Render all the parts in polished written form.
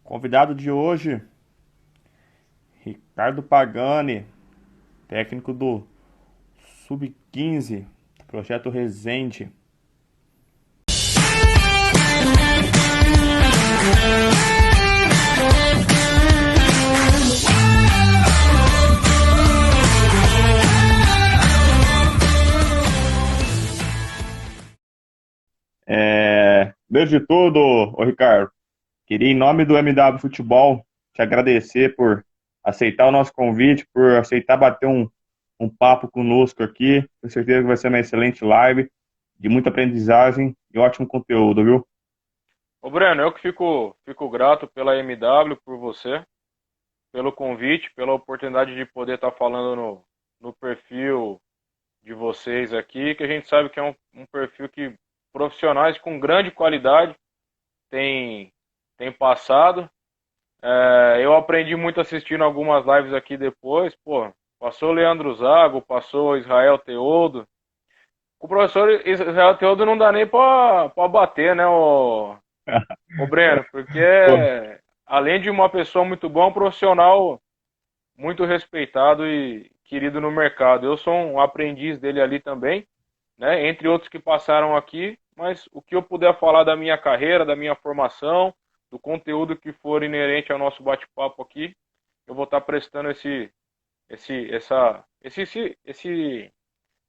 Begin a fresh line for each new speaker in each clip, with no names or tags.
Convidado de hoje, Ricardo Pagani, técnico do Sub-15, Projeto Resende. Desde de tudo, ô Ricardo, queria em nome do MW Futebol te agradecer por aceitar o nosso convite, por aceitar bater um papo conosco aqui. Tenho certeza que vai ser uma excelente live, de muita aprendizagem e ótimo conteúdo, viu?
Ô Breno, eu que fico grato pela MW, por você, pelo convite, pela oportunidade de poder estar falando no perfil de vocês aqui, que a gente sabe que é um perfil que profissionais com grande qualidade têm tem passado. Eu aprendi muito assistindo algumas lives aqui depois, pô, passou o Leandro Zago, passou o Israel Teodo. Com o professor Israel Teodo não dá nem pra bater, né, ô Breno, porque
Pô,
além de uma pessoa muito boa, é um profissional muito respeitado e querido no mercado. Eu sou um aprendiz dele ali também, né? Entre outros que passaram aqui, mas o que eu puder falar da minha carreira, da minha formação, do conteúdo que for inerente ao nosso bate-papo aqui, eu vou estar prestando esse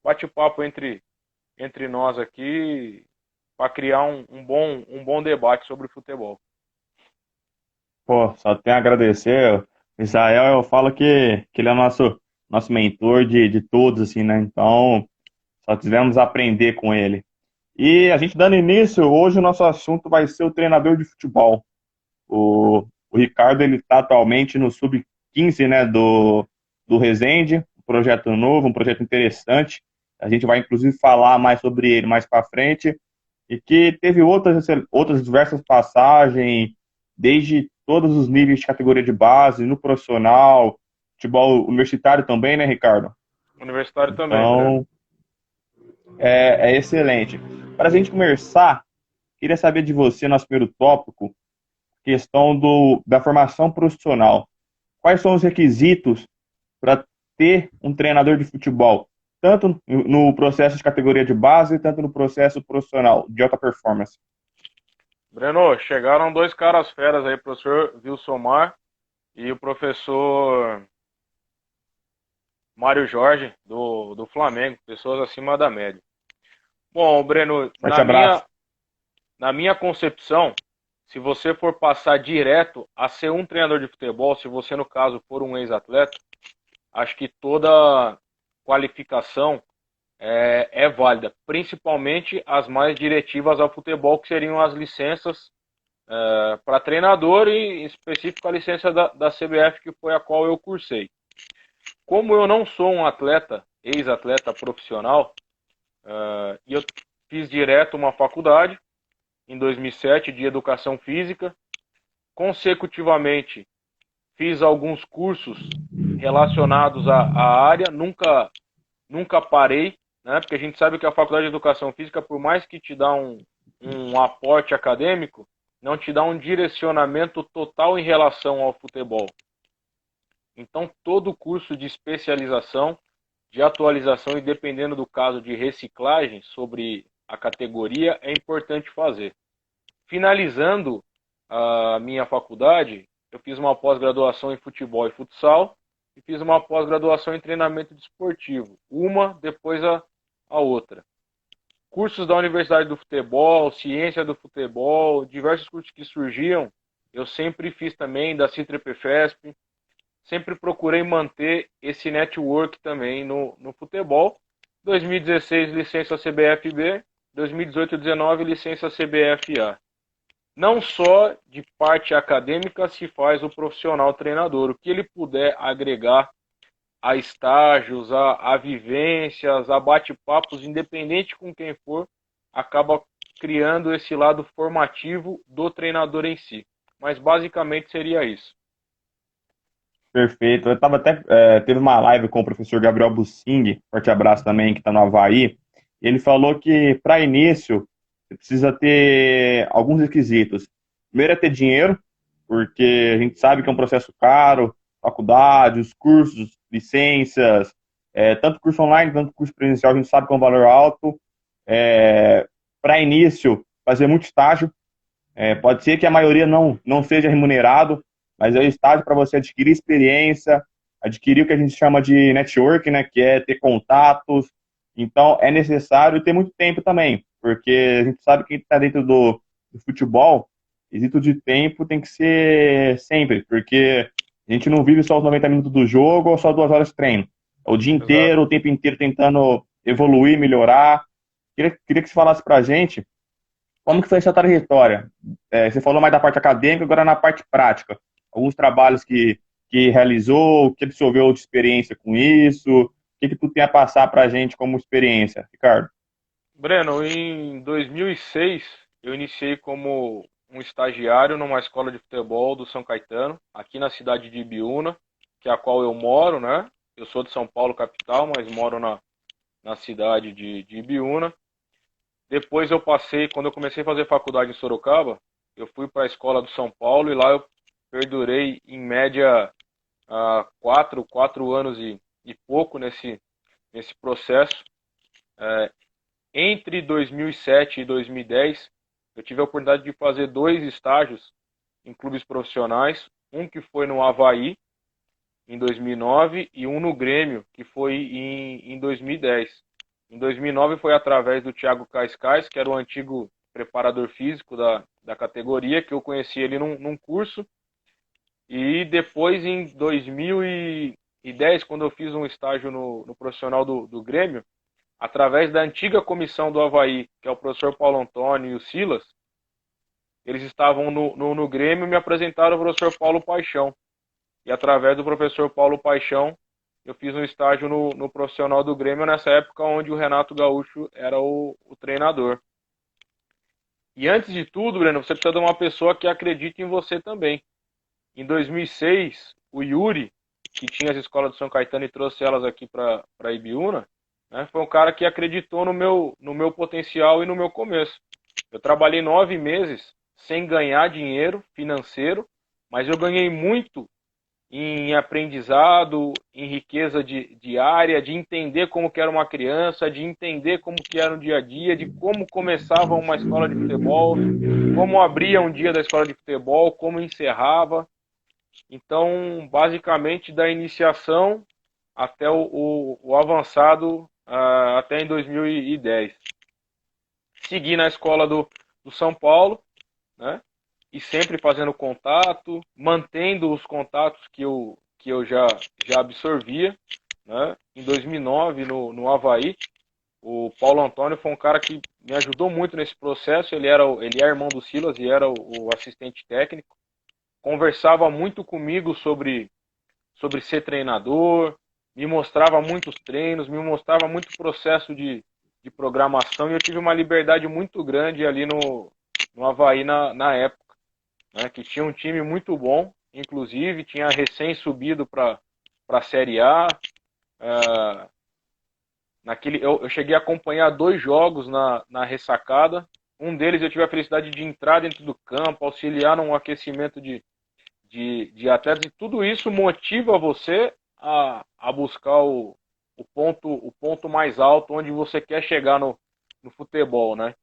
bate-papo entre nós aqui para criar um bom debate sobre futebol.
só tenho a agradecer. O Israel, eu falo que ele é nosso mentor de todos, assim, né? Então, só tivemos a aprender com ele. E a gente dando início, hoje o nosso assunto vai ser o treinador de futebol. O Ricardo, ele está atualmente no Sub-15, né, do Resende, um projeto novo, um projeto interessante. A gente vai, inclusive, falar mais sobre ele mais para frente. E que teve outras diversas passagens, desde todos os níveis de categoria de base, no profissional, futebol universitário também, né, Ricardo?
Universitário também, Breno.
Então, é excelente. Para a gente começar, queria saber de você, nosso primeiro tópico, questão da formação profissional. Quais são os requisitos para ter um treinador de futebol, tanto no processo de categoria de base, tanto no processo profissional de alta performance?
Breno, chegaram dois caras feras aí, o professor Vilsomar e o professor Mário Jorge, do Flamengo, pessoas acima da média. Bom, Breno,
Forte abraço.
na minha concepção, se você for passar direto a ser um treinador de futebol, se você, no caso, for um ex-atleta, acho que toda qualificação é válida, principalmente as mais diretivas ao futebol, que seriam as licenças para treinador e, em específico, a licença da CBF, que foi a qual eu cursei. Como eu não sou um atleta, ex-atleta profissional, e eu fiz direto uma faculdade em 2007 de educação física, consecutivamente fiz alguns cursos relacionados à área, nunca parei, né? Porque a gente sabe que a faculdade de educação física, por mais que te dá um aporte acadêmico, não te dá um direcionamento total em relação ao futebol. Então, todo curso de especialização, de atualização e dependendo do caso de reciclagem sobre a categoria, é importante fazer. Finalizando a minha faculdade, eu fiz uma pós-graduação em futebol e futsal e fiz uma pós-graduação em treinamento desportivo. Uma depois a outra. Cursos da Universidade do Futebol, Ciência do Futebol, diversos cursos que surgiam, eu sempre fiz também, da CITREPEFESP, sempre procurei manter esse network também no futebol. 2016, licença CBFB, 2018 e 2019, licença CBFA. Não só de parte acadêmica se faz o profissional treinador, o que ele puder agregar a estágios, a vivências, a bate-papos, independente com quem for, acaba criando esse lado formativo do treinador em si. Mas basicamente seria isso.
Perfeito. Eu tava até, teve uma live com o professor Gabriel Bussing, forte abraço também, que está no Havaí. E ele falou que, para início, você precisa ter alguns requisitos. Primeiro é ter dinheiro, porque a gente sabe que é um processo caro, faculdade, os cursos, licenças, tanto curso online, tanto curso presencial, a gente sabe que é um valor alto. Para início, fazer muito estágio, pode ser que a maioria não seja remunerado, mas é o estágio para você adquirir experiência, adquirir o que a gente chama de network, né, que é ter contatos. Então, é necessário ter muito tempo também, porque a gente sabe que quem está dentro do futebol, quesito de tempo tem que ser sempre, porque a gente não vive só os 90 minutos do jogo ou só 2 horas de treino. É o dia
Exato.
inteiro, o tempo inteiro tentando evoluir, melhorar. Queria que você falasse para a gente como que foi essa trajetória? Você falou mais da parte acadêmica, agora na parte prática. Alguns trabalhos que realizou, o que absorveu de experiência com isso, o que tu tem a passar para a gente como experiência, Ricardo?
Breno, em 2006 eu iniciei como um estagiário numa escola de futebol do São Caetano, aqui na cidade de Ibiúna, que é a qual eu moro, né? Eu sou de São Paulo, capital, mas moro na cidade de Ibiúna. Depois eu passei, quando eu comecei a fazer faculdade em Sorocaba, eu fui para a escola do São Paulo e lá eu perdurei em média quatro anos e pouco nesse processo. Entre 2007 e 2010, eu tive a oportunidade de fazer 2 estágios em clubes profissionais, um que foi no Avaí, em 2009, e um no Grêmio, que foi em 2010. Em 2009 foi através do Thiago Cascais, que era o antigo preparador físico da categoria, que eu conheci ele num curso. E depois, em 2010, quando eu fiz um estágio no profissional do Grêmio, através da antiga comissão do Avaí, que é o professor Paulo Antônio e o Silas, eles estavam no Grêmio e me apresentaram o professor Paulo Paixão. E através do professor Paulo Paixão, eu fiz um estágio no profissional do Grêmio nessa época onde o Renato Gaúcho era o treinador. E antes de tudo, Breno, você precisa de uma pessoa que acredite em você também. Em 2006, o Yuri, que tinha as escolas do São Caetano e trouxe elas aqui para Ibiúna, né, foi um cara que acreditou no meu potencial e no meu começo. Eu trabalhei 9 meses sem ganhar dinheiro financeiro, mas eu ganhei muito em aprendizado, em riqueza diária, de entender como que era uma criança, de entender como que era o dia a dia, de como começava uma escola de futebol, como abria um dia da escola de futebol, como encerrava. Então, basicamente, da iniciação até o avançado, até em 2010. Segui na escola do São Paulo, né? E sempre fazendo contato, mantendo os contatos que eu já absorvia. Né? Em 2009, no Avaí, o Paulo Antônio foi um cara que me ajudou muito nesse processo. Ele é irmão do Silas e era o assistente técnico. Conversava muito comigo sobre ser treinador, me mostrava muitos treinos, me mostrava muito processo de programação e eu tive uma liberdade muito grande ali no Avaí na época, né, que tinha um time muito bom, inclusive tinha recém subido para a Série A. Eu cheguei a acompanhar 2 jogos na ressacada. Um deles eu tive a felicidade de entrar dentro do campo, auxiliar num aquecimento de atletas, e tudo isso motiva você a buscar o ponto mais alto onde você quer chegar no futebol, né?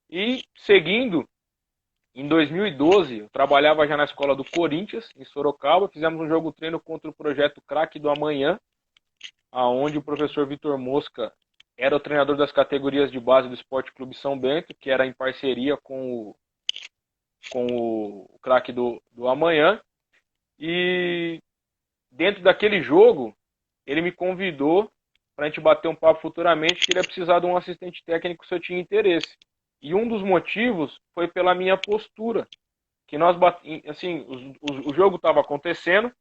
E seguindo, em 2012, eu trabalhava já na escola do Corinthians, em Sorocaba, fizemos um jogo treino contra o projeto Craque do Amanhã, aonde o professor Vitor Mosca era o treinador das categorias de base do Esporte Clube São Bento, que era em parceria com o Craque do Amanhã. E dentro daquele jogo, ele me convidou para a gente bater um papo futuramente, que ele ia precisar de um assistente técnico se eu tinha interesse. E um dos motivos foi pela minha postura, que nós assim, o jogo estava acontecendo,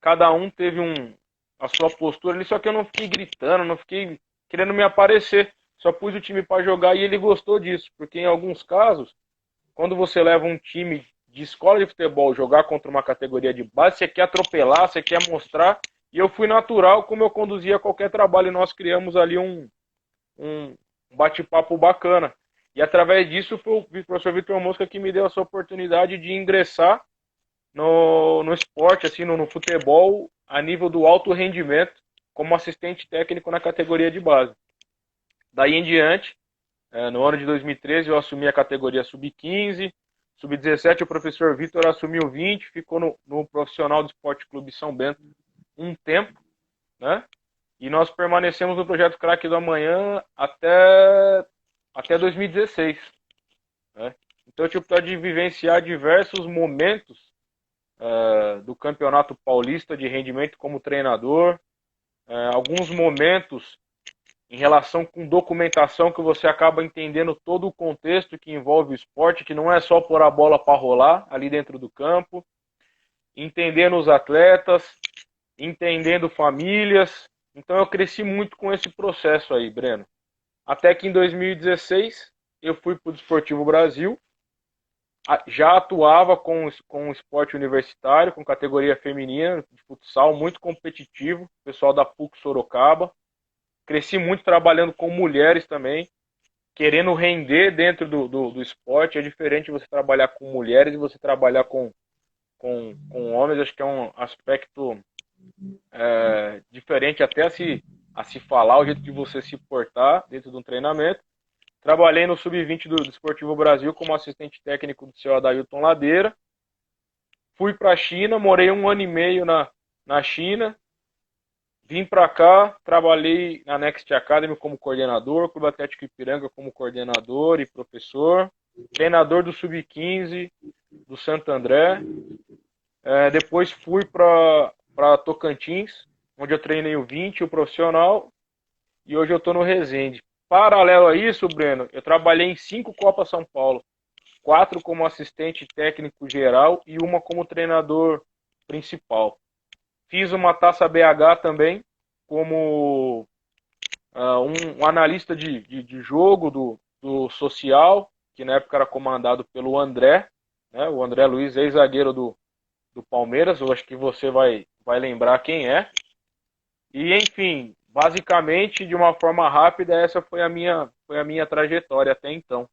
cada um teve a sua postura ali, só que eu não fiquei gritando, não fiquei querendo me aparecer, só pus o time para jogar e ele gostou disso, porque em alguns casos, quando você leva um time de escola de futebol jogar contra uma categoria de base, você quer atropelar, você quer mostrar, e eu fui natural como eu conduzia qualquer trabalho, e nós criamos ali um bate-papo bacana. E através disso foi o professor Vitor Mosca que me deu essa oportunidade de ingressar no esporte, assim, no futebol, a nível do alto rendimento, como assistente técnico na categoria de base. Daí em diante, no ano de 2013, eu assumi a categoria sub-15, sub-17, o professor Vitor assumiu 20, ficou no profissional do Esporte Clube São Bento um tempo, né? E nós permanecemos no projeto Craque do Amanhã até 2016. Né? Então eu tive a oportunidade de vivenciar diversos momentos do Campeonato Paulista de rendimento como treinador, alguns momentos em relação com documentação que você acaba entendendo todo o contexto que envolve o esporte, que não é só pôr a bola para rolar ali dentro do campo, entendendo os atletas, entendendo famílias. Então eu cresci muito com esse processo aí, Breno. Até que em 2016 eu fui para o Desportivo Brasil, já atuava com o esporte universitário, com categoria feminina de futsal, muito competitivo, pessoal da PUC Sorocaba. Cresci muito trabalhando com mulheres também, querendo render dentro do esporte. É diferente você trabalhar com mulheres e você trabalhar com homens. Acho que é um aspecto diferente até a se falar, o jeito de você se portar dentro de um treinamento. Trabalhei no Sub-20 do Desportivo Brasil como assistente técnico do seu Adailton Ladeira. Fui para a China, morei 1 ano e meio na China. Vim para cá, trabalhei na Next Academy como coordenador, Clube Atlético Ipiranga como coordenador e professor, treinador do Sub-15 do Santo André. Depois fui para Tocantins, onde eu treinei o 20, o profissional, e hoje eu estou no Resende. Paralelo a isso, Breno, eu trabalhei em 5 Copas São Paulo, 4 como assistente técnico geral e uma como treinador principal. Fiz uma Taça BH também, como um analista de jogo do social, que na época era comandado pelo André, né, o André Luiz, ex-zagueiro do Palmeiras, eu acho que você vai lembrar quem é. E, enfim, basicamente, de uma forma rápida, essa foi a minha trajetória até então.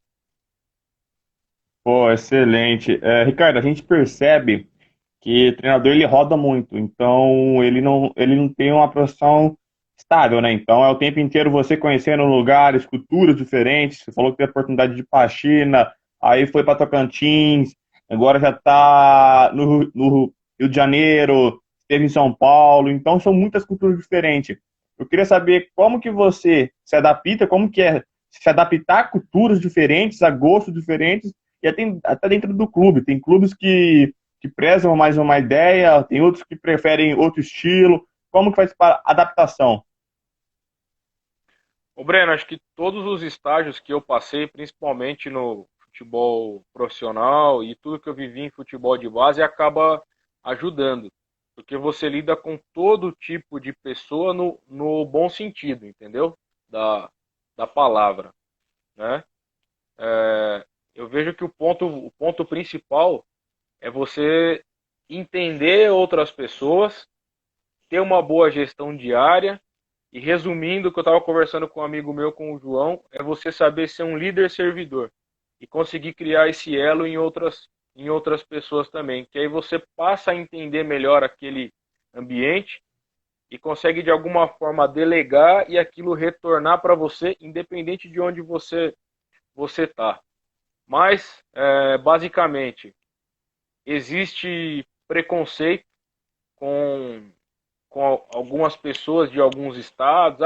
Pô, excelente. Ricardo, a gente percebe que o treinador ele roda muito, então ele não tem uma profissão estável, né? Então é o tempo inteiro você conhecendo lugares, culturas diferentes. Você falou que teve a oportunidade de ir para a China, aí foi para Tocantins, agora já está no Rio de Janeiro, esteve em São Paulo, então são muitas culturas diferentes. Eu queria saber como que você se adapta, como que é se adaptar a culturas diferentes, a gostos diferentes, e até dentro do clube. Tem clubes que prezam mais uma ideia, tem outros que preferem outro estilo. Como que faz para adaptação?
Ô Breno, acho que todos os estágios que eu passei, principalmente no futebol profissional e tudo que eu vivi em futebol de base, acaba ajudando. Porque você lida com todo tipo de pessoa no bom sentido, entendeu? Da palavra, né? Eu vejo que o ponto principal é você entender outras pessoas, ter uma boa gestão diária e, resumindo o que eu estava conversando com um amigo meu, com o João, é você saber ser um líder servidor e conseguir criar esse elo em outras pessoas também, que aí você passa a entender melhor aquele ambiente e consegue de alguma forma delegar e aquilo retornar para você, independente de onde você está. Mas, basicamente, existe preconceito com, com algumas pessoas de alguns estados.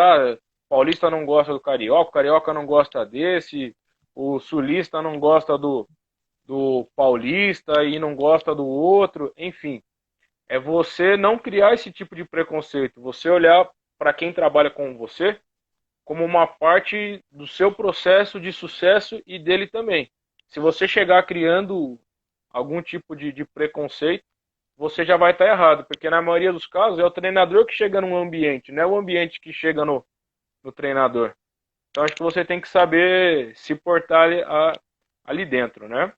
Paulista não gosta do carioca, o carioca não gosta desse, o sulista não gosta do paulista e não gosta do outro. Enfim, é você não criar esse tipo de preconceito, você olhar para quem trabalha com você como uma parte do seu processo de sucesso e dele também. Se você chegar criando algum tipo de preconceito, você já vai estar errado, porque na maioria dos casos é o treinador que chega num ambiente, não é o ambiente que chega no treinador. Então acho que você tem que saber se portar ali dentro, né?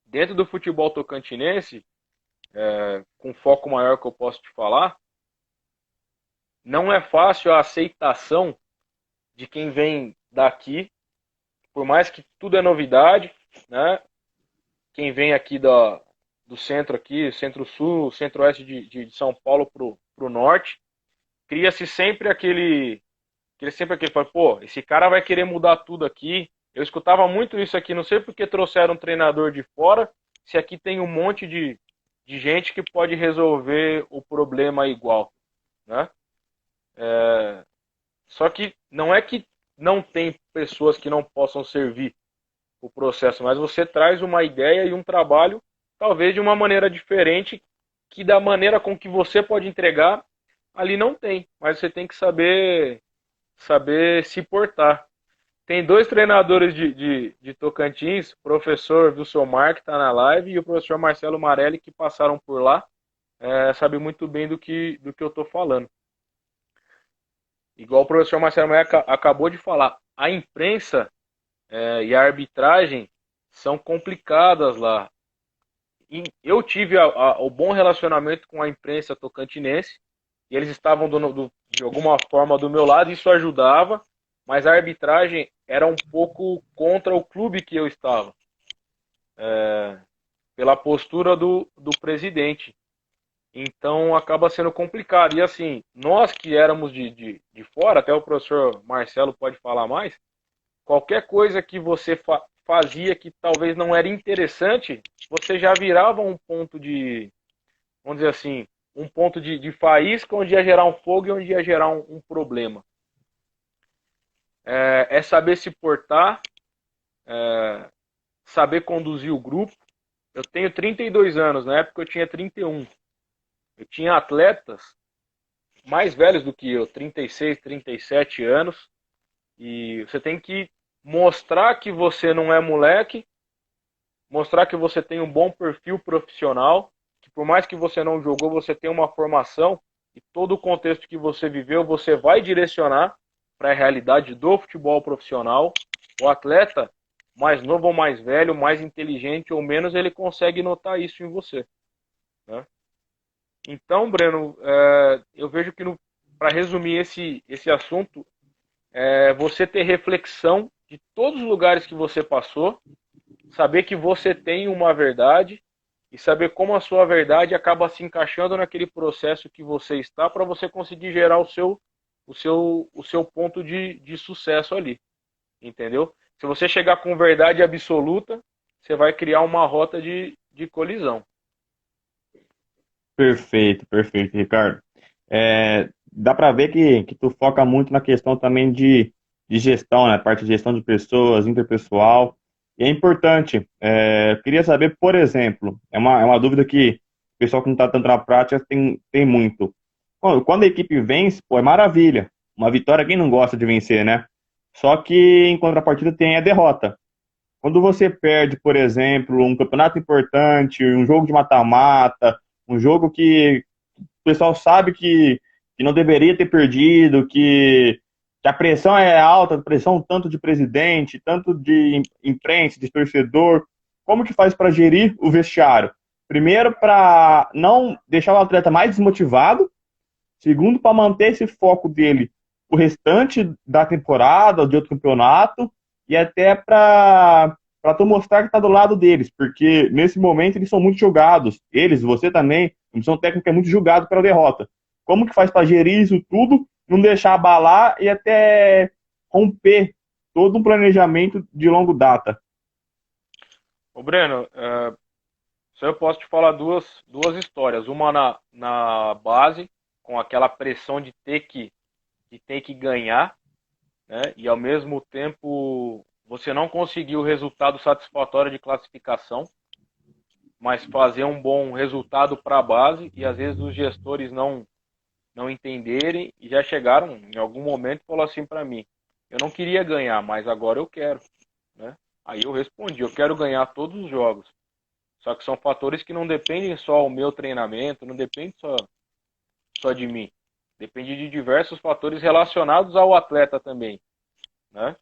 Dentro do futebol tocantinense, com foco maior que eu posso te falar, não é fácil a aceitação de quem vem daqui, por mais que tudo é novidade, né? Quem vem aqui do centro aqui, centro-sul, centro-oeste de São Paulo pro norte, cria-se sempre aquele, fala, pô, esse cara vai querer mudar tudo aqui. Eu escutava muito isso aqui, não sei porque trouxeram um treinador de fora, se aqui tem um monte de gente que pode resolver o problema igual, né? Só que não é que não tem pessoas que não possam servir o processo, mas você traz uma ideia e um trabalho, talvez de uma maneira diferente, que da maneira com que você pode entregar, ali não tem. Mas você tem que saber se portar. Tem dois treinadores de Tocantins, o professor Wilson Mar, que está na live, e o professor Marcelo Marelli, que passaram por lá, sabe muito bem do que eu estou falando. Igual o professor Marcelo Marelli acabou de falar, a imprensa e a arbitragem são complicadas lá. E eu tive o bom relacionamento com a imprensa tocantinense, e eles estavam de alguma forma do meu lado, isso ajudava, mas a arbitragem era um pouco contra o clube que eu estava, pela postura do presidente. Então acaba sendo complicado. E assim, nós que éramos de fora, até o professor Marcelo pode falar mais, qualquer coisa que você fazia que talvez não era interessante, você já virava um ponto vamos dizer assim, um ponto de faísca onde ia gerar um fogo e onde ia gerar um problema. É saber se portar, saber conduzir o grupo. Eu tenho 32 anos, na época eu tinha 31. Eu tinha atletas mais velhos do que eu, 36, 37 anos, e você tem que mostrar que você não é moleque, mostrar que você tem um bom perfil profissional, que por mais que você não jogou, você tem uma formação e todo o contexto que você viveu, você vai direcionar para a realidade do futebol profissional. O atleta, mais novo ou mais velho, mais inteligente ou menos, ele consegue notar isso em você, né? Então, Breno, eu vejo que para resumir esse assunto, você ter reflexão de todos os lugares que você passou, saber que você tem uma verdade e saber como a sua verdade acaba se encaixando naquele processo que você está para você conseguir gerar o seu ponto de sucesso ali, entendeu? Se você chegar com verdade absoluta, você vai criar uma rota de colisão.
Perfeito, perfeito, Ricardo. Dá para ver que tu foca muito na questão também de gestão, né? Parte de gestão de pessoas, interpessoal. E é importante. Queria saber, por exemplo, é uma dúvida que o pessoal que não está tanto na prática tem muito. Quando a equipe vence, pô, é maravilha. Uma vitória, quem não gosta de vencer, né? Só que em contrapartida tem a derrota. Quando você perde, por exemplo, um campeonato importante, um jogo de mata-mata, um jogo que o pessoal sabe que não deveria ter perdido, que a pressão é alta, a pressão tanto de presidente, tanto de imprensa, de torcedor, como que faz para gerir o vestiário? Primeiro, para não deixar o atleta mais desmotivado, segundo, para manter esse foco dele o restante da temporada, de outro campeonato, e até para tu mostrar que tá do lado deles, porque nesse momento eles são muito julgados. Eles, você também, a comissão técnica é muito julgado pela derrota. Como que faz para gerir isso tudo, não deixar abalar e até romper todo um planejamento de longa data?
Ô Breno, só eu posso te falar duas histórias. Uma na base, com aquela pressão de ter que ganhar, né? E ao mesmo tempo você não conseguiu o resultado satisfatório de classificação, mas fazer um bom resultado para a base e às vezes os gestores não entenderem e já chegaram em algum momento e falaram assim para mim: eu não queria ganhar, mas agora eu quero, né? Aí eu respondi: eu quero ganhar todos os jogos. Só que são fatores que não dependem só do meu treinamento, não depende só de mim. Depende de diversos fatores relacionados ao atleta também, né?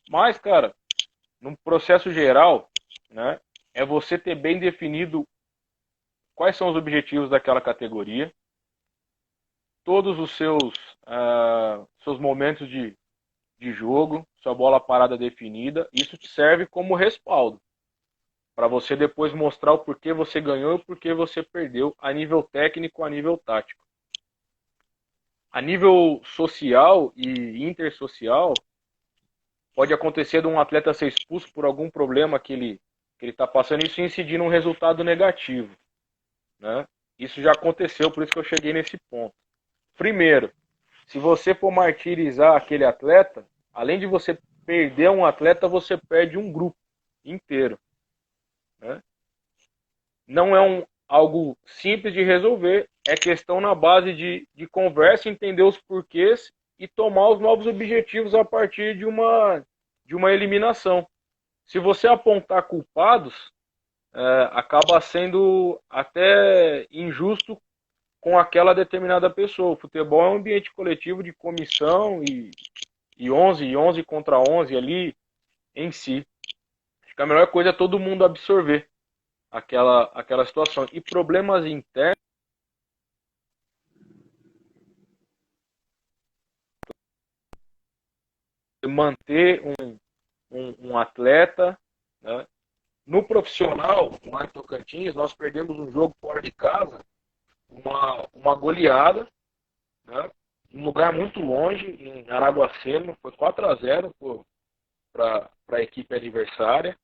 Mas, cara, num processo geral, né, é você ter bem definido quais são os objetivos daquela categoria, todos os seus momentos de jogo, sua bola parada definida, isso te serve como respaldo. para você depois mostrar o porquê você ganhou e o porquê você perdeu a nível técnico, a nível tático. A nível social e intersocial, pode acontecer de um atleta ser expulso por algum problema que ele está passando, isso incidir num resultado negativo, né? Isso já aconteceu, por isso que eu cheguei nesse ponto. Primeiro, se você for martirizar aquele atleta, além de você perder um atleta, você perde um grupo inteiro, né? Não é algo simples de resolver, é questão na base de conversa, entender os porquês e tomar os novos objetivos a partir de uma eliminação. Se você apontar culpados, acaba sendo até injusto com aquela determinada pessoa. O futebol é um ambiente coletivo de comissão e 11 contra 11 ali em si. Acho que a melhor coisa é todo mundo absorver aquela situação. E problemas internos, manter um atleta, né? No profissional, lá em Tocantins, nós perdemos um jogo fora de casa, uma goleada, né? Um lugar muito longe, em Araguacema, foi 4-0 para a equipe adversária.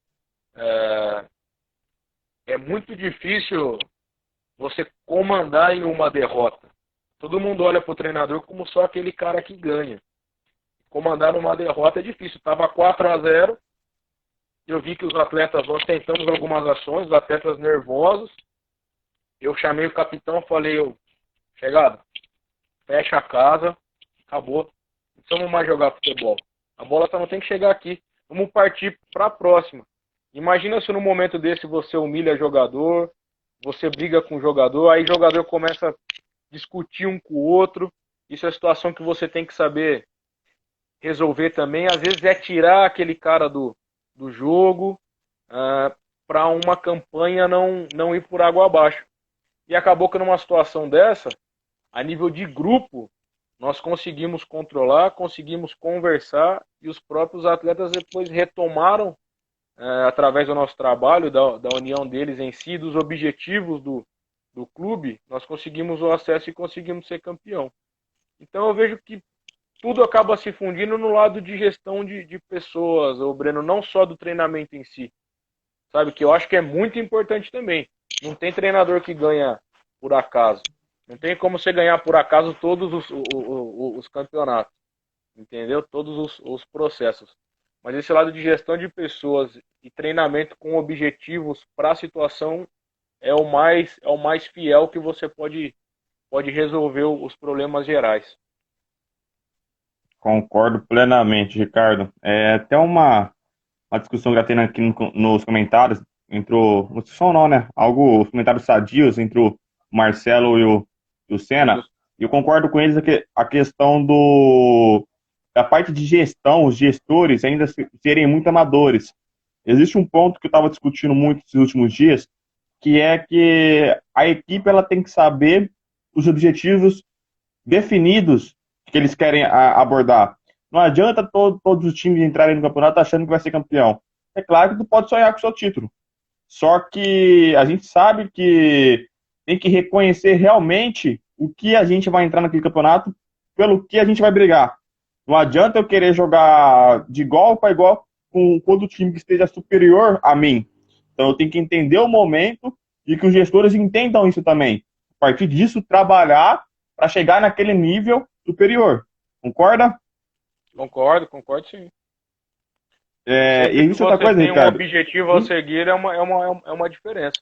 É muito difícil você comandar em uma derrota. Todo mundo olha para o treinador como só aquele cara que ganha. Comandar numa derrota é difícil. Estava 4-0, eu vi que os atletas, nós tentamos algumas ações, os atletas nervosos. Eu chamei o capitão e falei, chegado, fecha a casa, acabou. Não precisamos mais jogar futebol. A bola só não tem que chegar aqui. Vamos partir para a próxima. Imagina se no momento desse você humilha jogador, você briga com o jogador, aí o jogador começa a discutir um com o outro. Isso é a situação que você tem que saber resolver também. Às vezes é tirar aquele cara do jogo para uma campanha não ir por água abaixo. E acabou que numa situação dessa, a nível de grupo, nós conseguimos controlar, conseguimos conversar e os próprios atletas depois retomaram, através do nosso trabalho, da união deles em si, dos objetivos do clube, nós conseguimos o acesso e conseguimos ser campeão. Então eu vejo que tudo acaba se fundindo no lado de gestão de pessoas, o Breno, não só do treinamento em si, sabe? Que eu acho que é muito importante também. Não tem treinador que ganha por acaso. Não tem como você ganhar por acaso todos os campeonatos, entendeu? Todos os processos. Mas esse lado de gestão de pessoas e treinamento com objetivos para a situação é o mais fiel que você pode resolver os problemas gerais.
Concordo plenamente, Ricardo. É até uma discussão que já tem aqui nos comentários, entre não discussão não, né? Os comentários sadios entre o Marcelo e o Senna. E eu concordo com eles que a questão da parte de gestão, os gestores ainda serem muito amadores. Existe um ponto que eu estava discutindo muito nesses últimos dias, que é que a equipe ela tem que saber os objetivos definidos que eles querem abordar. Não adianta todos os times entrarem no campeonato achando que vai ser campeão. É claro que tu pode sonhar com o seu título. Só que a gente sabe que tem que reconhecer realmente o que a gente vai entrar naquele campeonato, pelo que a gente vai brigar. Não adianta eu querer jogar de igual para igual com todo time que esteja superior a mim. Então eu tenho que entender o momento e que os gestores entendam isso também. A partir disso, trabalhar para chegar naquele nível superior. Concorda?
Concordo sim.
E
Sempre que
isso é outra
você
coisa,
tem um
Ricardo.
objetivo a seguir, é uma diferença.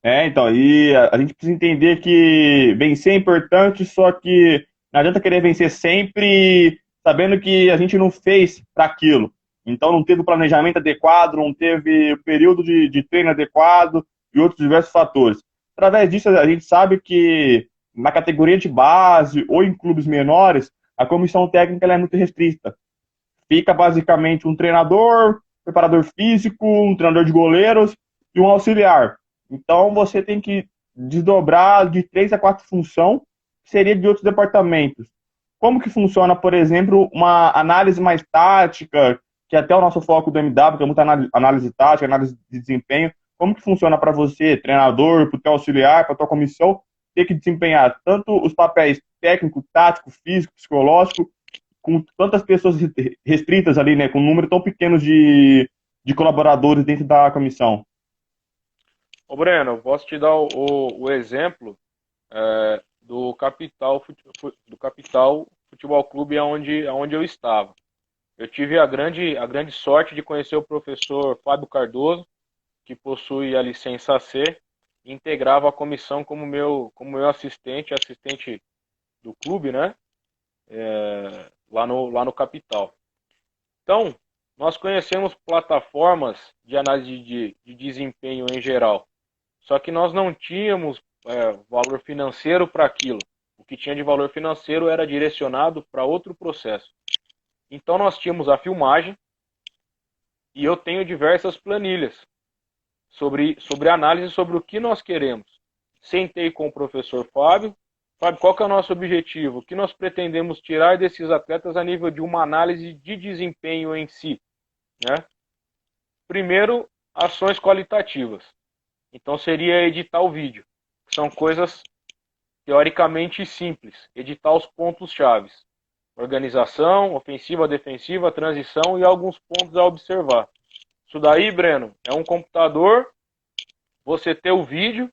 Então, e a gente precisa entender que vencer é importante, só que não adianta querer vencer sempre sabendo que a gente não fez para aquilo. Então, não teve o planejamento adequado, não teve o período de treino adequado e outros diversos fatores. Através disso, a gente sabe que na categoria de base ou em clubes menores, a comissão técnica ela é muito restrita. Fica basicamente um treinador, preparador físico, um treinador de goleiros e um auxiliar. Então você tem que desdobrar de 3 a 4 funções, que seria de outros departamentos. Como que funciona, por exemplo, uma análise mais tática, que é até o nosso foco do MW, que é muita análise tática, análise de desempenho. Como que funciona para você, treinador, para o teu auxiliar, para a tua comissão, ter que desempenhar tanto os papéis técnico, tático, físico, psicológico, com tantas pessoas restritas ali, né, com um número tão pequeno de colaboradores dentro da comissão?
Ô Breno, eu posso te dar o exemplo do Capital Futebol Clube onde eu estava. Eu tive a grande sorte de conhecer o professor Fábio Cardoso, que possui a licença C, e integrava a comissão como meu assistente do clube, né? Lá no Capital. Então, nós conhecemos plataformas de análise de desempenho em geral, só que nós não tínhamos valor financeiro para aquilo. O que tinha de valor financeiro era direcionado para outro processo. Então, nós tínhamos a filmagem e eu tenho diversas planilhas sobre análise sobre o que nós queremos. Sentei com o professor Fábio. Fábio, qual que é o nosso objetivo? O que nós pretendemos tirar desses atletas a nível de uma análise de desempenho em si, né? Primeiro, ações qualitativas. Então seria editar o vídeo. São coisas teoricamente simples. Editar os pontos chaves. Organização, ofensiva, defensiva, transição e alguns pontos a observar. Isso daí, Breno, é um computador, você ter o vídeo,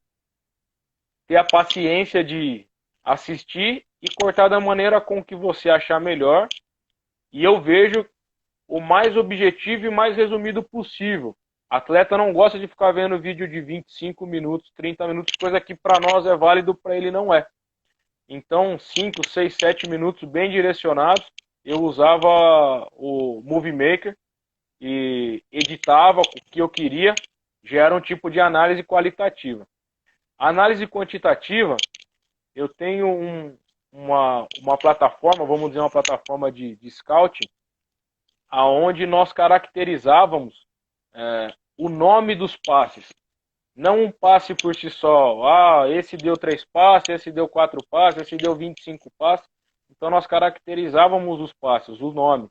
ter a paciência de assistir e cortar da maneira com que você achar melhor. E eu vejo o mais objetivo e mais resumido possível. Atleta não gosta de ficar vendo vídeo de 25 minutos, 30 minutos, coisa que para nós é válido, para ele não é. Então, 5, 6, 7 minutos bem direcionados, eu usava o Movie Maker e editava o que eu queria, já era um tipo de análise qualitativa. A análise quantitativa, eu tenho uma plataforma, vamos dizer uma plataforma de scouting, aonde nós caracterizávamos o nome dos passes. Não um passe por si só. Esse deu 3 passes, esse deu 4 passes, esse deu 25 passes. Então nós caracterizávamos os passes, o nome.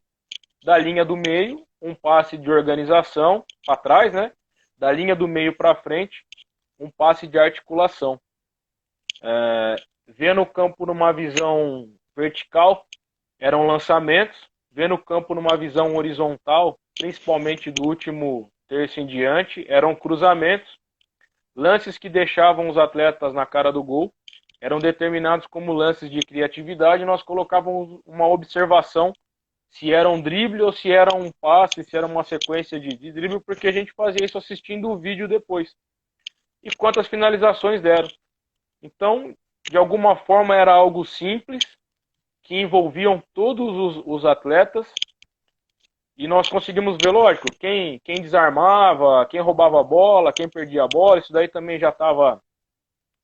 Da linha do meio, um passe de organização para trás, né? Da linha do meio para frente, um passe de articulação. Vendo o campo numa visão vertical, eram lançamentos. Vendo o campo numa visão horizontal, principalmente do último terço em diante, eram cruzamentos. Lances que deixavam os atletas na cara do gol eram determinados como lances de criatividade. Nós colocávamos uma observação se era um drible ou se era um passe, se era uma sequência de drible, porque a gente fazia isso assistindo o vídeo depois. E quantas finalizações deram. Então, de alguma forma era algo simples, que envolviam todos os atletas, e nós conseguimos ver, lógico, quem desarmava, quem roubava a bola, quem perdia a bola, isso daí também já estava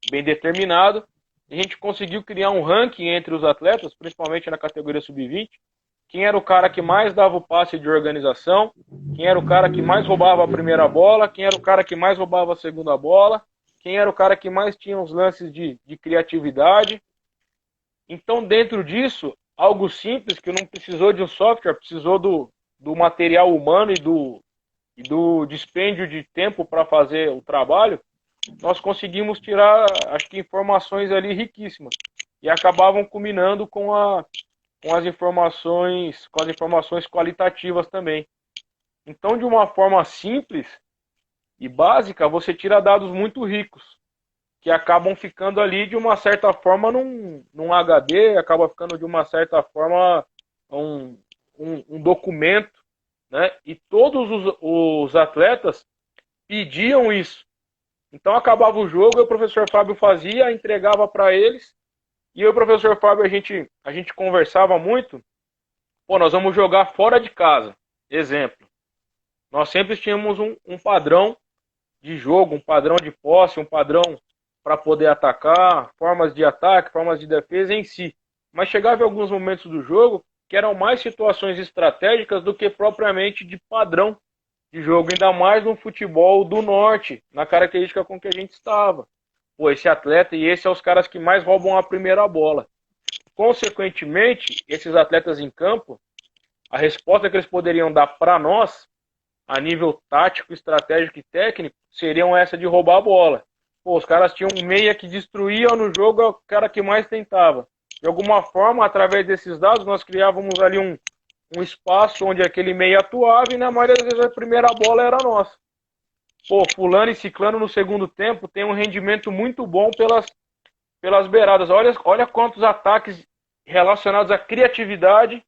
bem determinado. A gente conseguiu criar um ranking entre os atletas, principalmente na categoria sub-20, quem era o cara que mais dava o passe de organização, quem era o cara que mais roubava a primeira bola, quem era o cara que mais roubava a segunda bola, quem era o cara que mais tinha os lances de criatividade. Então, dentro disso, algo simples, que não precisou de um software, precisou do material humano e do dispêndio de tempo para fazer o trabalho, nós conseguimos tirar, acho que, informações ali riquíssimas. E acabavam culminando com as informações qualitativas também. Então, de uma forma simples e básica, você tira dados muito ricos, que acabam ficando ali de uma certa forma num HD, acaba ficando de uma certa forma um documento, né? E todos os atletas pediam isso. Então acabava o jogo, e o professor Fábio fazia, entregava para eles, e eu e o professor Fábio a gente conversava muito. Pô, nós vamos jogar fora de casa. Exemplo. Nós sempre tínhamos um padrão de jogo, um padrão de posse, um padrão para poder atacar, formas de ataque, formas de defesa em si. Mas chegava em alguns momentos do jogo que eram mais situações estratégicas do que propriamente de padrão de jogo, ainda mais no futebol do norte, na característica com que a gente estava. Pô, esse atleta e esse é os caras que mais roubam a primeira bola. Consequentemente, esses atletas em campo a resposta que eles poderiam dar para nós, a nível tático, estratégico e técnico, seriam essa de roubar a bola. Pô, os caras tinham um meia que destruía no jogo, é o cara que mais tentava. De alguma forma, através desses dados, nós criávamos ali um espaço onde aquele meia atuava e na maioria das vezes a primeira bola era nossa. Pô, fulano e ciclano no segundo tempo tem um rendimento muito bom pelas beiradas. Olha quantos ataques relacionados à criatividade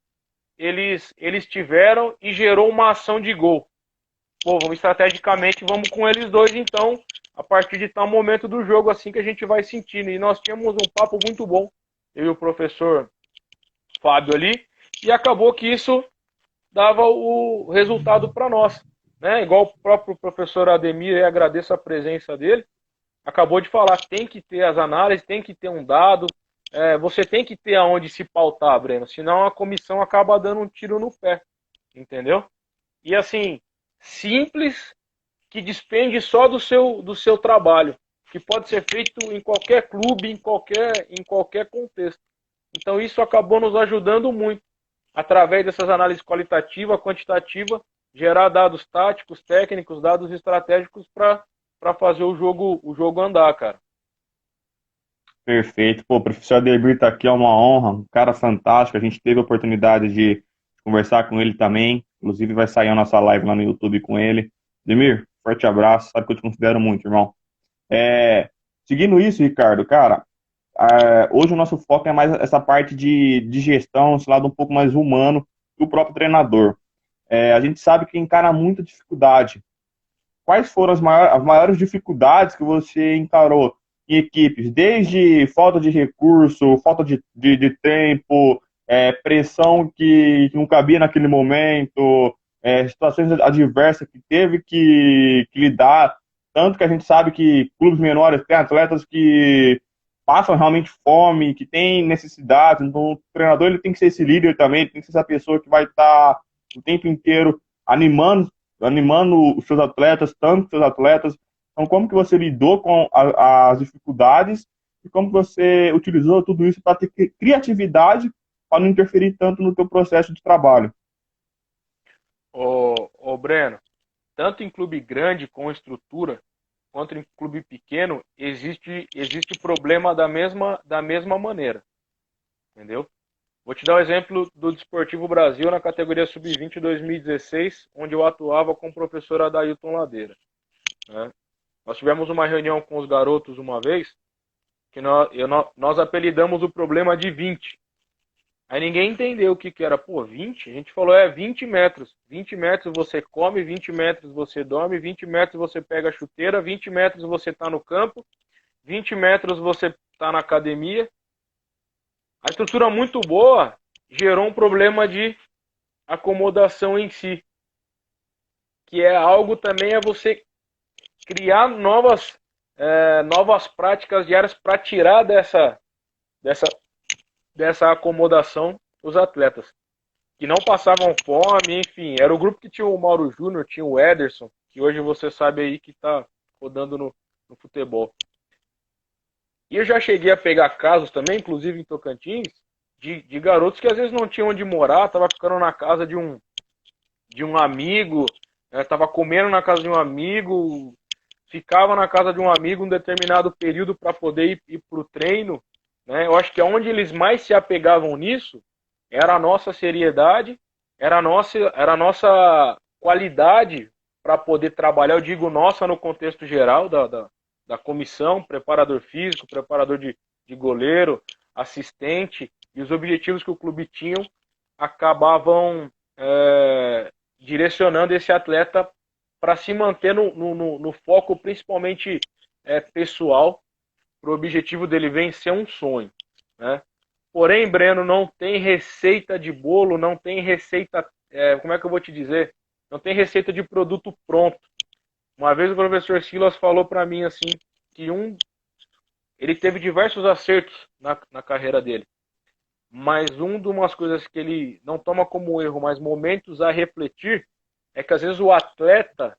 eles tiveram e gerou uma ação de gol. Pô, vamos estrategicamente, vamos com eles dois então, a partir de tal momento do jogo, assim que a gente vai sentindo. E nós tínhamos um papo muito bom, eu e o professor Fábio ali, e acabou que isso dava o resultado para nós. Né? Igual o próprio professor Ademir, eu agradeço a presença dele, acabou de falar, tem que ter as análises, tem que ter um dado, você tem que ter aonde se pautar, Breno, senão a comissão acaba dando um tiro no pé, entendeu? E assim, simples, que despende só do seu trabalho, que pode ser feito em qualquer clube, em qualquer contexto. Então isso acabou nos ajudando muito, através dessas análises qualitativa, quantitativa, gerar dados táticos, técnicos, dados estratégicos para fazer o jogo andar, cara.
Perfeito. Pô, o professor Ademir tá aqui, é uma honra, um cara fantástico. A gente teve a oportunidade de conversar com ele também. Inclusive, vai sair a nossa live lá no YouTube com ele. Ademir, forte abraço. Sabe que eu te considero muito, irmão. É, seguindo isso, Ricardo, cara, hoje o nosso foco é mais essa parte de gestão, esse lado um pouco mais humano do próprio treinador. A gente sabe que encara muita dificuldade. Quais foram as maiores dificuldades que você encarou em equipes, desde falta de recurso, falta de tempo, pressão que não cabia naquele momento, situações adversas que teve que lidar, tanto que a gente sabe que clubes menores têm atletas que passam realmente fome, que têm necessidade, então o treinador ele tem que ser esse líder também, tem que ser essa pessoa que vai estar o tempo inteiro animando os seus atletas, tanto os seus atletas. Então, como que você lidou com as dificuldades e como que você utilizou tudo isso para ter criatividade para não interferir tanto no teu processo de trabalho?
Ô Breno, tanto em clube grande com estrutura, quanto em clube pequeno, existe problema da mesma maneira, entendeu? Vou te dar o exemplo do Desportivo Brasil na categoria Sub-20 2016, onde eu atuava com o professor Adailton Ladeira. Né? Nós tivemos uma reunião com os garotos uma vez, que nós apelidamos o problema de 20. Aí ninguém entendeu o que era. Pô, 20? A gente falou, 20 metros. 20 metros você come, 20 metros você dorme, 20 metros você pega a chuteira, 20 metros você está no campo, 20 metros você está na academia. A estrutura muito boa gerou um problema de acomodação em si, que é algo também você criar novas práticas diárias para tirar dessa acomodação os atletas, que não passavam fome, enfim. Era o grupo que tinha o Mauro Júnior, tinha o Ederson, que hoje você sabe aí que está rodando no futebol. E eu já cheguei a pegar casos também, inclusive em Tocantins, de garotos que às vezes não tinham onde morar, estavam ficando na casa de um amigo, estava comendo na casa de um amigo, ficava na casa de um amigo um determinado período para poder ir para o treino. Né? Eu acho que onde eles mais se apegavam nisso era a nossa seriedade, era a nossa qualidade para poder trabalhar, eu digo nossa no contexto geral da comissão, preparador físico, preparador de goleiro, assistente, e os objetivos que o clube tinha acabavam direcionando esse atleta para se manter no foco principalmente pessoal, para o objetivo dele vencer um sonho. Né? Porém, Breno, não tem receita de bolo, não tem receita, como é que eu vou te dizer? Não tem receita de produto pronto. Uma vez o professor Silas falou para mim assim, que ele teve diversos acertos na carreira dele, mas de umas coisas que ele não toma como erro, mas momentos a refletir, é que às vezes o atleta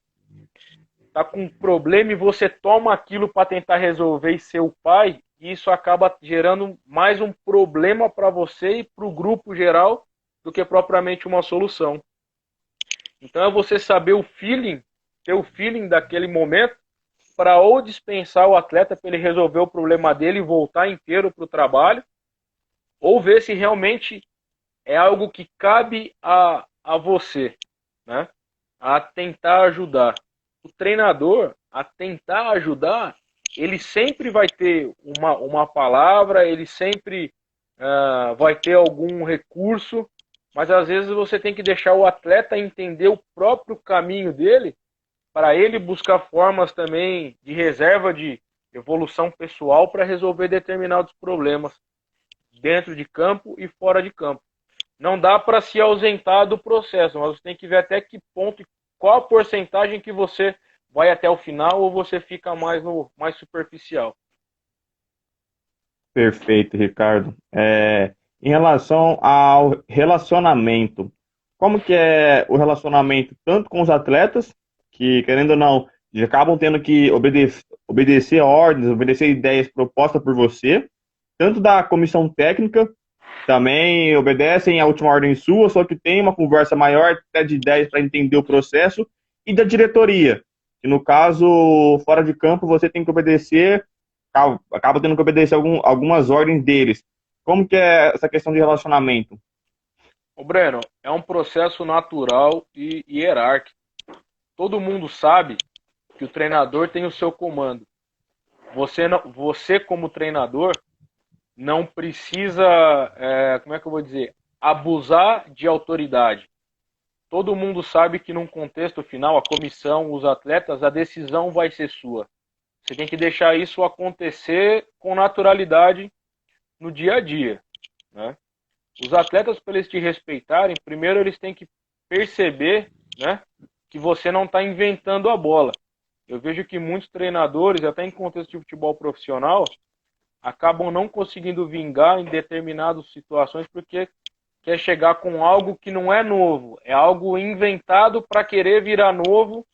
tá com um problema e você toma aquilo para tentar resolver e ser o pai, e isso acaba gerando mais um problema para você e para o grupo geral, do que propriamente uma solução. Então é você saber o feeling, ter o feeling daquele momento para ou dispensar o atleta para ele resolver o problema dele e voltar inteiro para o trabalho, ou ver se realmente é algo que cabe a você, né? A tentar ajudar. O treinador, a tentar ajudar, ele sempre vai ter uma palavra, ele sempre vai ter algum recurso, mas às vezes você tem que deixar o atleta entender o próprio caminho dele, para ele buscar formas também de reserva de evolução pessoal para resolver determinados problemas dentro de campo e fora de campo. Não dá para se ausentar do processo, mas você tem que ver até que ponto e qual a porcentagem que você vai até o final ou você fica mais superficial.
Perfeito, Ricardo. Em relação ao relacionamento, como que é o relacionamento tanto com os atletas, que querendo ou não, já acabam tendo que obedecer ordens, obedecer ideias propostas por você, tanto da comissão técnica, também obedecem à última ordem sua, só que tem uma conversa maior, até de ideias para entender o processo, e da diretoria, que no caso, fora de campo, você tem que obedecer, acaba tendo que obedecer algumas ordens deles. Como que é essa questão de relacionamento?
O Breno, é um processo natural e hierárquico. Todo mundo sabe que o treinador tem o seu comando. Você como treinador, não precisa, como é que eu vou dizer, abusar de autoridade. Todo mundo sabe que num contexto final, a comissão, os atletas, a decisão vai ser sua. Você tem que deixar isso acontecer com naturalidade no dia a dia, né? Os atletas, para eles te respeitarem, primeiro eles têm que perceber, né, que você não está inventando a bola. Eu vejo que muitos treinadores, até em contexto de futebol profissional, acabam não conseguindo vingar em determinadas situações porque quer chegar com algo que não é novo, é algo inventado para querer virar novo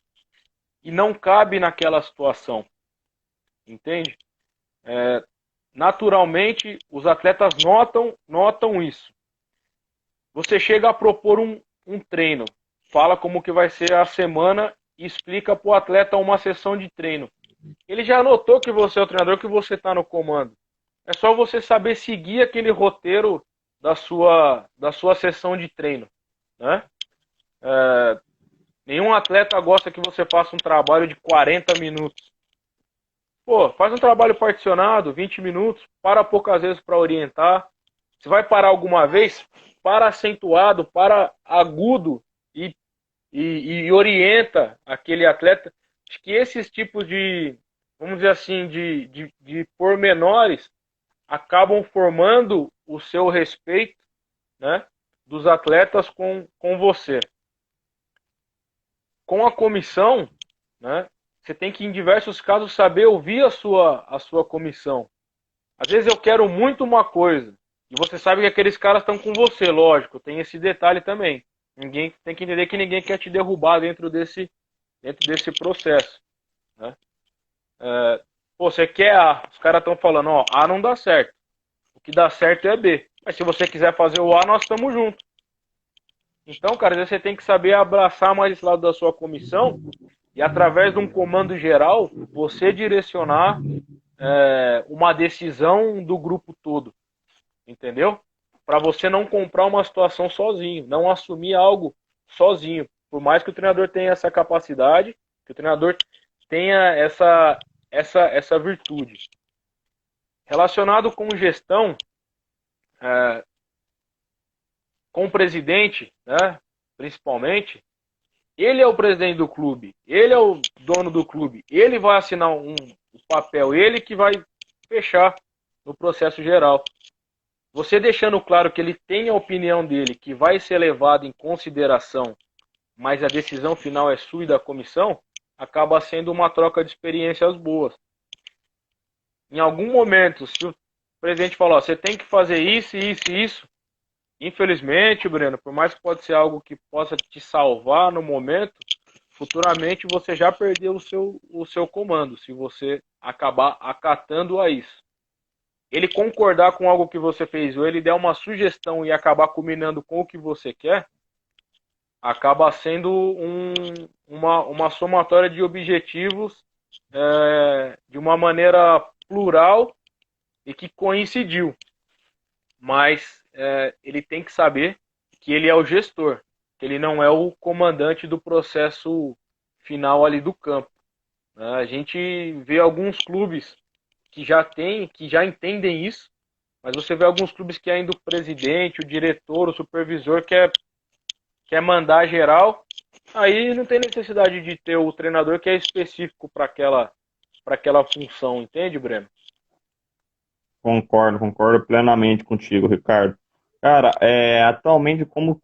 e não cabe naquela situação, entende? Naturalmente, os atletas notam isso. Você chega a propor um treino, fala como que vai ser a semana e explica para o atleta uma sessão de treino. Ele já notou que você é o treinador, que você está no comando. É só você saber seguir aquele roteiro da sua sessão de treino, né? Nenhum atleta gosta que você faça um trabalho de 40 minutos. Pô, faz um trabalho particionado, 20 minutos, para poucas vezes para orientar. Se vai parar alguma vez, para acentuado, para agudo e orienta aquele atleta. Acho que esses tipos de, vamos dizer assim, de pormenores acabam formando o seu respeito, né, dos atletas com você. Com a comissão, né, você tem que, em diversos casos, saber ouvir a sua comissão. Às vezes eu quero muito uma coisa, e você sabe que aqueles caras estão com você, lógico, tem esse detalhe também. Ninguém tem que entender que ninguém quer te derrubar dentro desse processo, né? Pô, você quer A, os caras estão falando, ó, A não dá certo. O que dá certo é B. Mas se você quiser fazer o A, nós estamos juntos. Então, cara, você tem que saber abraçar mais esse lado da sua comissão e, através de um comando geral, você direcionar uma decisão do grupo todo. Entendeu? Para você não comprar uma situação sozinho, não assumir algo sozinho. Por mais que o treinador tenha essa capacidade, que o treinador tenha essa virtude. Relacionado com gestão, com o presidente, né, principalmente, ele é o presidente do clube, ele é o dono do clube, ele vai assinar um papel, ele que vai fechar no processo geral. Você deixando claro que ele tem a opinião dele, que vai ser levada em consideração, mas a decisão final é sua e da comissão, acaba sendo uma troca de experiências boas. Em algum momento, se o presidente falar, você tem que fazer isso, isso e isso, infelizmente, Breno, por mais que pode ser algo que possa te salvar no momento, futuramente você já perdeu o seu comando, se você acabar acatando a isso. ele concordar com algo que você fez, ou ele der uma sugestão e acabar combinando com o que você quer, acaba sendo uma somatória de objetivos de uma maneira plural e que coincidiu. Mas ele tem que saber que ele é o gestor, que ele não é o comandante do processo final ali do campo. A gente vê alguns clubes que já entendem isso, mas você vê alguns clubes que ainda o presidente, o diretor, o supervisor quer mandar geral, aí não tem necessidade de ter o treinador que é específico para aquela função, entende, Breno?
Concordo plenamente contigo, Ricardo. Cara, atualmente, como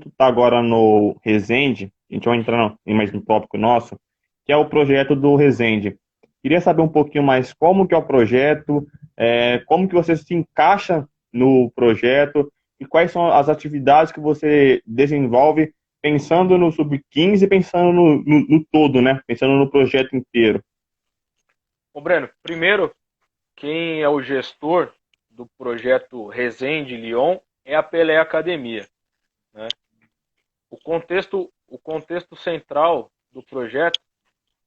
tu tá agora no Resende, a gente vai entrar em mais um tópico nosso, que é o projeto do Resende. Queria saber um pouquinho mais como que é o projeto, como que você se encaixa no projeto e quais são as atividades que você desenvolve pensando no Sub-15 e pensando no todo, né? Pensando no projeto inteiro.
Ô, Breno, primeiro, quem é o gestor do projeto Resende Lyon é a Pelé Academia, né? O contexto central do projeto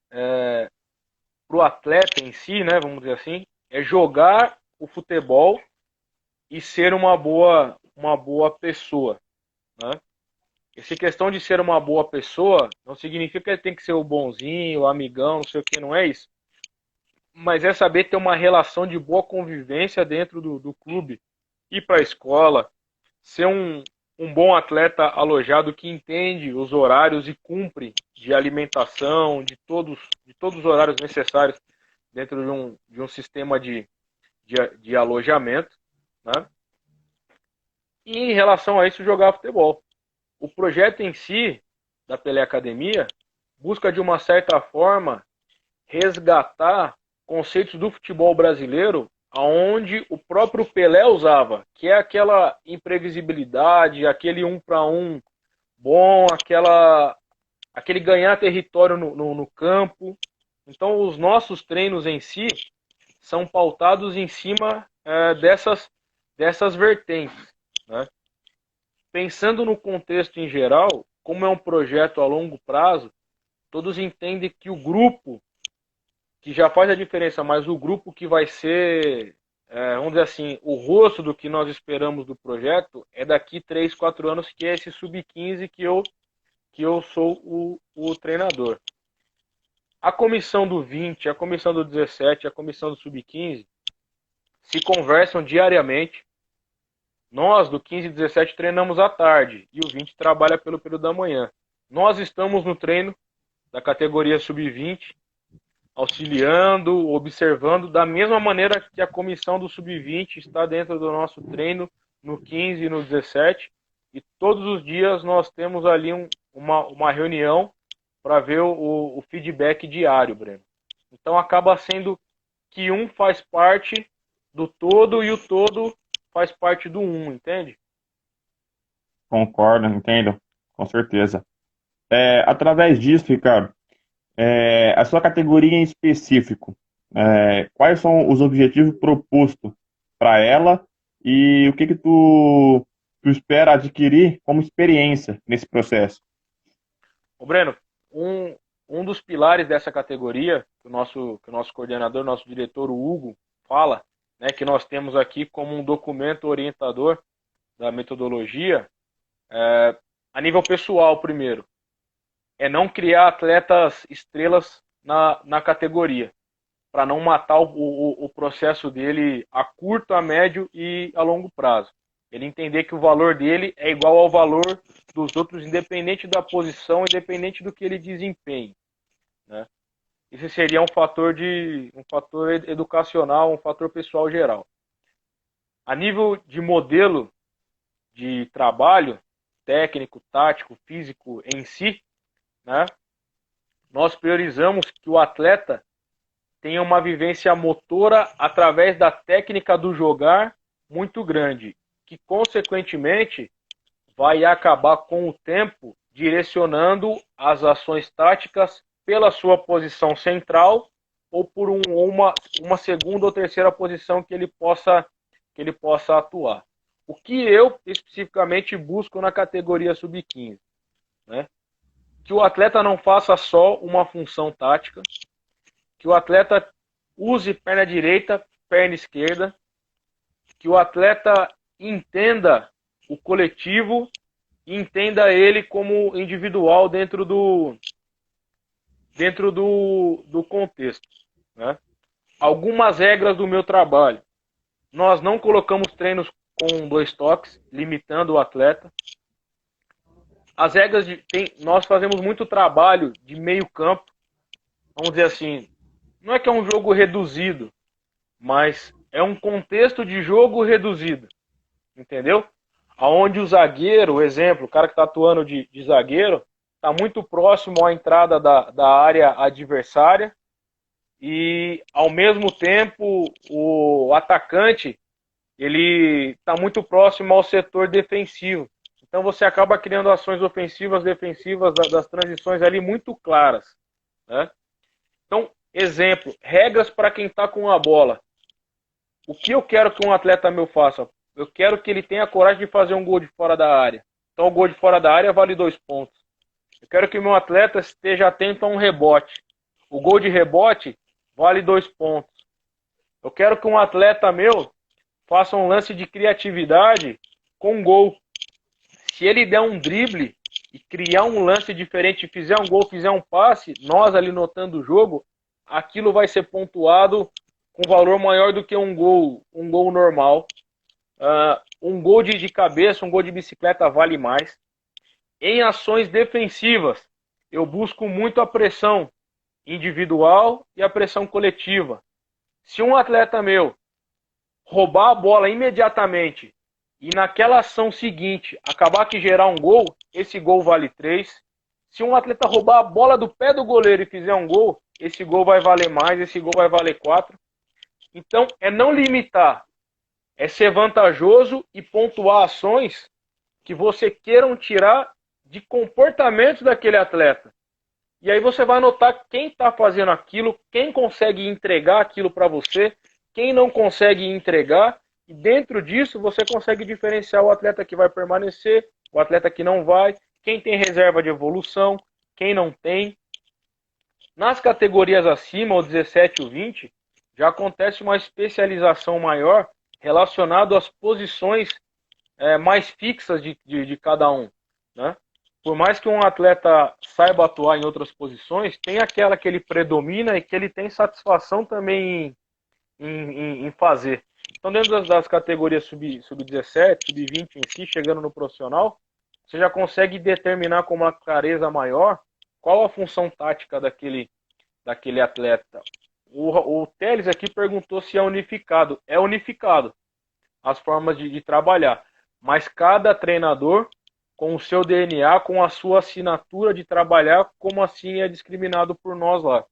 para o atleta em si, né, vamos dizer assim, é jogar o futebol e ser uma boa pessoa, né? Essa questão de ser uma boa pessoa não significa que ele tem que ser o bonzinho, o amigão, não sei o que, não é isso. Mas é saber ter uma relação de boa convivência dentro do clube, ir para a escola, ser um bom atleta alojado que entende os horários e cumpre de alimentação, de todos os horários necessários dentro de um sistema de alojamento, né? E em relação a isso, jogar futebol. O projeto em si, da Pelé Academia, busca de uma certa forma resgatar conceitos do futebol brasileiro aonde o próprio Pelé usava, que é aquela imprevisibilidade, aquele 1-1 bom, aquele ganhar território no campo. Então, os nossos treinos em si são pautados em cima dessas vertentes, né? Pensando no contexto em geral, como é um projeto a longo prazo, todos entendem que o grupo que já faz a diferença, mas o grupo que vai ser, vamos dizer assim, o rosto do que nós esperamos do projeto é daqui 3, 4 anos, que é esse sub-15 que eu sou o treinador. A comissão do 20, a comissão do 17, a comissão do sub-15 se conversam diariamente. Nós, do 15 e 17, treinamos à tarde e o 20 trabalha pelo período da manhã. Nós estamos no treino da categoria sub-20, auxiliando, observando, da mesma maneira que a comissão do sub-20 está dentro do nosso treino no 15 e no 17. E todos os dias nós temos ali uma reunião para ver o feedback diário, Breno. Então acaba sendo que um faz parte do todo e o todo faz parte do um, entende?
Concordo, entendo, com certeza. Através disso, Ricardo, a sua categoria em específico, quais são os objetivos propostos para ela e o que tu espera adquirir como experiência nesse processo?
Ô Breno, um dos pilares dessa categoria, que o nosso coordenador, nosso diretor, o Hugo, fala, né, que nós temos aqui como um documento orientador da metodologia, a nível pessoal primeiro, é não criar atletas estrelas na categoria, para não matar o processo dele a curto, a médio e a longo prazo. Ele entender que o valor dele é igual ao valor dos outros, independente da posição, independente do que ele desempenhe, né? Esse seria um fator educacional, um fator pessoal geral. A nível de modelo de trabalho, técnico, tático, físico em si, né, nós priorizamos que o atleta tenha uma vivência motora através da técnica do jogar muito grande, que consequentemente vai acabar com o tempo direcionando as ações táticas pela sua posição central ou por uma segunda ou terceira posição que ele possa atuar. O que eu especificamente busco na categoria sub-15, né? Que o atleta não faça só uma função tática, que o atleta use perna direita, perna esquerda, que o atleta entenda o coletivo e entenda ele como individual dentro do contexto, né? Algumas regras do meu trabalho. Nós não colocamos treinos com 2 toques, limitando o atleta. As regras nós fazemos muito trabalho de meio campo, vamos dizer assim, não é que é um jogo reduzido, mas é um contexto de jogo reduzido, entendeu? Aonde o zagueiro, exemplo, o cara que está atuando de zagueiro, está muito próximo à entrada da área adversária e, ao mesmo tempo, o atacante ele está muito próximo ao setor defensivo. Então você acaba criando ações ofensivas, defensivas das transições ali muito claras, né? Então, exemplo, regras para quem está com a bola. O que eu quero que um atleta meu faça? Eu quero que ele tenha coragem de fazer um gol de fora da área. Então o gol de fora da área vale 2 pontos. Eu quero que o meu atleta esteja atento a um rebote. O gol de rebote vale 2 pontos. Eu quero que um atleta meu faça um lance de criatividade com um gol. Se ele der um drible e criar um lance diferente, fizer um gol, fizer um passe, nós ali notando o jogo, aquilo vai ser pontuado com valor maior do que um gol normal. Um gol de cabeça, um gol de bicicleta vale mais. Em ações defensivas, eu busco muito a pressão individual e a pressão coletiva. Se um atleta meu roubar a bola imediatamente e naquela ação seguinte acabar que gerar um gol, esse gol vale 3. Se um atleta roubar a bola do pé do goleiro e fizer um gol, esse gol vai valer mais, esse gol vai valer 4. Então, é não limitar, é ser vantajoso e pontuar ações que você queiram tirar de comportamento daquele atleta. E aí você vai notar quem está fazendo aquilo, quem consegue entregar aquilo para você, quem não consegue entregar, e dentro disso você consegue diferenciar o atleta que vai permanecer, o atleta que não vai, quem tem reserva de evolução, quem não tem. Nas categorias acima, o 17 e o 20, já acontece uma especialização maior relacionado às posições mais fixas de cada um, né? Por mais que um atleta saiba atuar em outras posições, tem aquela que ele predomina e que ele tem satisfação também em fazer. Então, dentro das categorias sub-17, sub-20 em si, chegando no profissional, você já consegue determinar com uma clareza maior qual a função tática daquele atleta. O Teles aqui perguntou se é unificado. É unificado as formas de trabalhar, mas cada treinador com o seu DNA, com a sua assinatura de trabalhar, como assim é discriminado por nós lá.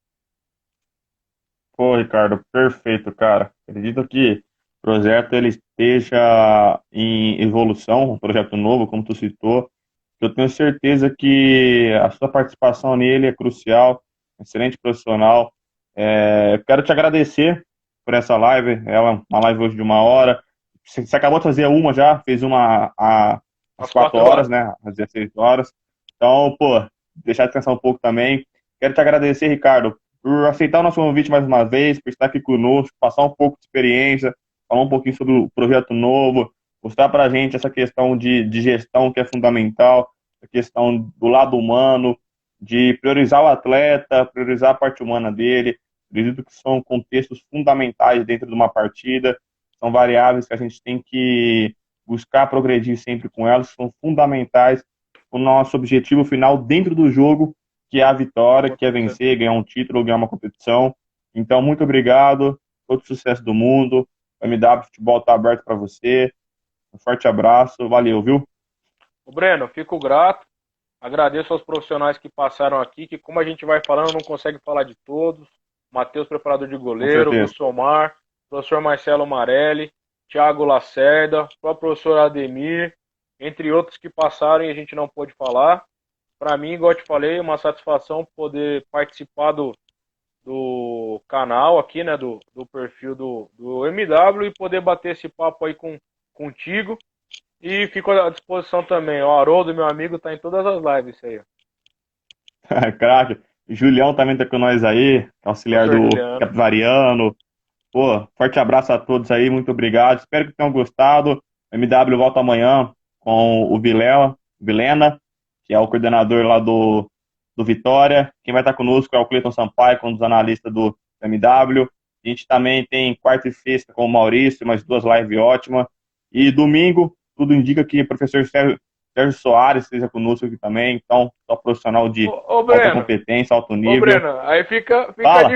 Pô, Ricardo, perfeito, cara. Acredito que o projeto ele esteja em evolução, um projeto novo, como tu citou. Eu tenho certeza que a sua participação nele é crucial, excelente profissional. Eu quero te agradecer por essa live. Ela é uma live hoje de 1 hora. Você acabou de fazer uma já, fez uma às
Às
4
4
horas,
horas.
né? Às 16 horas. Então, pô, deixar descansar um pouco também. Quero te agradecer, Ricardo, por aceitar o nosso convite mais uma vez, por estar aqui conosco, passar um pouco de experiência, falar um pouquinho sobre o projeto novo, mostrar para a gente essa questão de gestão que é fundamental, a questão do lado humano, de priorizar o atleta, priorizar a parte humana dele. Acredito que são contextos fundamentais dentro de uma partida, são variáveis que a gente tem que buscar progredir sempre com elas, são fundamentais para o nosso objetivo final dentro do jogo, que é a vitória, que é vencer, ganhar um título, ganhar uma competição. Então, muito obrigado, todo sucesso do mundo. O MW Futebol está aberto para você. Um forte abraço, valeu, viu?
O Breno, fico grato, agradeço aos profissionais que passaram aqui, que como a gente vai falando, não consegue falar de todos. Matheus, preparador de
Com
goleiro,
certeza.
Wilson, professor Marcelo Marelli, Thiago Lacerda, o professor Ademir, entre outros que passaram e a gente não pôde falar. Para mim, igual eu te falei, é uma satisfação poder participar do canal aqui, né? Do perfil do MW e poder bater esse papo aí contigo. E fico à disposição também. O Haroldo, meu amigo, tá em todas as lives isso aí.
Craque. Julião também tá com nós aí, auxiliar
Professor
do
Juliano.
Capivariano. Pô, forte abraço a todos aí, muito obrigado. Espero que tenham gostado. O MW volta amanhã com o Vilena, que é o coordenador lá do Vitória. Quem vai estar conosco é o Cleiton Sampaio, um dos analistas do MW. A gente também tem quarta e sexta com o Maurício, mais duas lives ótimas. E domingo, tudo indica que o professor Sérgio Soares esteja conosco aqui também. Então, só profissional de
Ô,
alta
Breno.
competência, alto
Ô,
nível.
Breno, aí
Fala!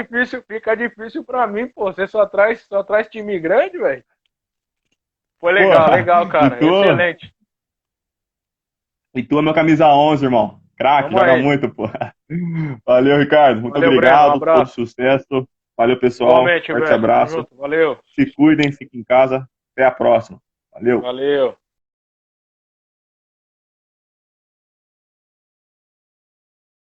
fica difícil pra mim, pô. Você só traz time grande, velho. Foi
Pô,
legal,
e
cara.
tu?
Excelente.
E tu é meu camisa 11, irmão. Craque,
Tamo
joga
aí.
muito, pô. Valeu, Ricardo. Muito
Valeu, Breno. Um
obrigado. Todo
abraço.
sucesso. Valeu, pessoal.
Igualmente,
Forte
Breno. Tamo
abraço.
junto. Valeu.
Se cuidem, fiquem em casa. Até a próxima. Valeu.
Valeu.